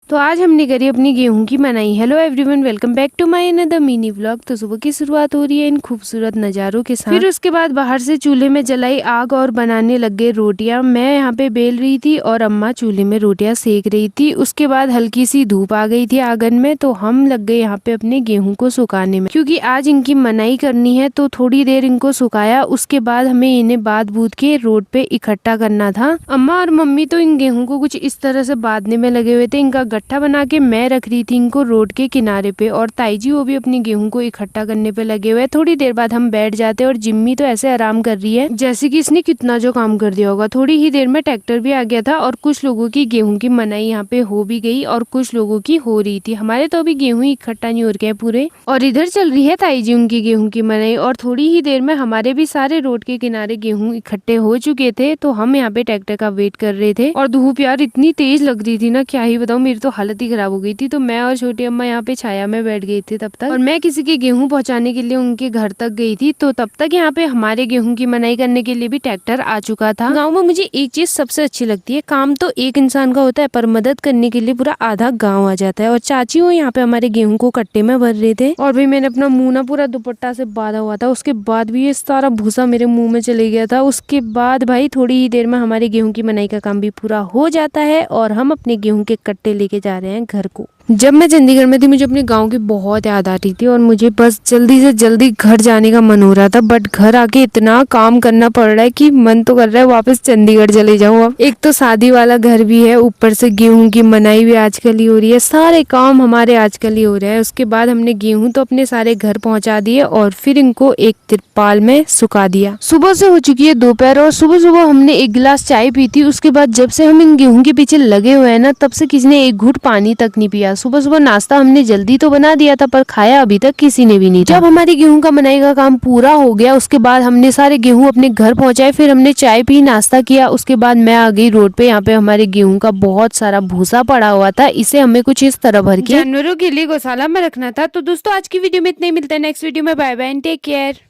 तो आज हमने करी अपनी गेहूं की मनाई। Hello everyone, welcome back to my another mini vlog. तो सुबह की शुरुआत हो रही है इन खूबसूरत नज़ारों के साथ। फिर उसके बाद बाहर से चूल्हे में जलाई आग और बनाने लग गए रोटियां। मैं यहाँ पे बेल रही थी और अम्मा चूल्हे में रोटियां सेक रही थी। उसके बाद हल्की सी धूप आ गई थी आंगन में, तो हम लग गए यहाँ पे अपने गेहूं को सुखाने में, क्योंकि आज इनकी मनाई करनी है। तो थोड़ी देर इनको सुखाया, उसके बाद हमें इन्हें बांध बूध के रोड पे इकट्ठा करना था। अम्मा और मम्मी तो इन गेहूं को कुछ इस तरह से बांधने में लगे हुए थे। इनका गट्ठा बना के मैं रख रही थी इनको रोड के किनारे पे, और ताई जी वो भी अपनी गेहूं को इकट्ठा करने पे लगे हुए। थोड़ी देर बाद हम बैठ जाते और जिम्मी तो ऐसे आराम कर रही है जैसे कि इसने कितना जो काम कर दिया होगा। थोड़ी ही देर में ट्रैक्टर भी आ गया था और कुछ लोगों की गेहूं की मनाई यहाँ पे हो भी गई और कुछ लोगों की हो रही थी। हमारे तो अभी गेहूं इकट्ठा नहीं हो रखे पूरे, और इधर चल रही है ताई जी उनकी गेहूं की मनाई। और थोड़ी ही देर में हमारे भी सारे रोड के किनारे गेहूं इकट्ठे हो चुके थे, तो हम यहाँ पे ट्रैक्टर का वेट कर रहे थे। और धूप यार इतनी तेज लग रही थी ना, क्या ही बताऊं, मेरी तो हालत ही खराब हो गई थी। तो मैं और छोटी अम्मा यहाँ पे छाया में बैठ गई थी तब तक, और मैं किसी के गेहूं पहुंचाने के लिए उनके घर तक गई थी। तो तब तक यहाँ पे हमारे गेहूं की मनाई करने के लिए भी ट्रैक्टर आ चुका था। गाँव में मुझे एक चीज सबसे अच्छी लगती है, काम तो एक इंसान का होता है पर मदद करने के लिए पूरा आधा गाँव आ जाता है। और चाची वो यहाँ पे हमारे गेहूं को कट्टे में भर रहे थे, और भी मैंने अपना मुंह ना पूरा दुपट्टा से बांधा हुआ था। उसके बाद भी ये सारा भूसा मेरे मुंह में चले गया था। उसके बाद भाई थोड़ी ही देर में हमारे गेहूं की मनाई का काम भी पूरा हो जाता है और हम अपने गेहूं के कट्टे लेके जा रहे हैं घर को। जब मैं चंडीगढ़ में थी मुझे अपने गांव की बहुत याद आ रही थी और मुझे बस जल्दी से जल्दी घर जाने का मन हो रहा था। बट घर आके इतना काम करना पड़ रहा है कि मन तो कर रहा है वापस चंडीगढ़ चले जाऊं। अब एक तो शादी वाला घर भी है, ऊपर से गेहूं की मनाई भी आजकल ही हो रही है, सारे काम हमारे आजकल ही हो रहे हैं। उसके बाद हमने गेहूं तो अपने सारे घर पहुंचा दिए और फिर इनको एक तिरपाल में सुखा दिया। सुबह से हो चुकी है दोपहर और सुबह सुबह हमने एक गिलास चाय पी थी। उसके बाद जब से हम इन गेहूं के पीछे लगे हुए हैं ना, तब से किसी ने एक घूंट पानी तक नहीं पिया। सुबह सुबह नाश्ता हमने जल्दी तो बना दिया था पर खाया अभी तक किसी ने भी नहीं था। जब हमारी गेहूं का मनाई का काम पूरा हो गया, उसके बाद हमने सारे गेहूं अपने घर पहुंचाए। फिर हमने चाय पी, नाश्ता किया। उसके बाद मैं आ गई रोड पे। यहाँ पे हमारे गेहूं का बहुत सारा भूसा पड़ा हुआ था, इसे हमें कुछ इस तरह भर के जानवरों के लिए गौशाला में रखना था। तो दोस्तों आज की वीडियो में इतना ही, मिलता है नेक्स्ट वीडियो में। Bye bye and take care.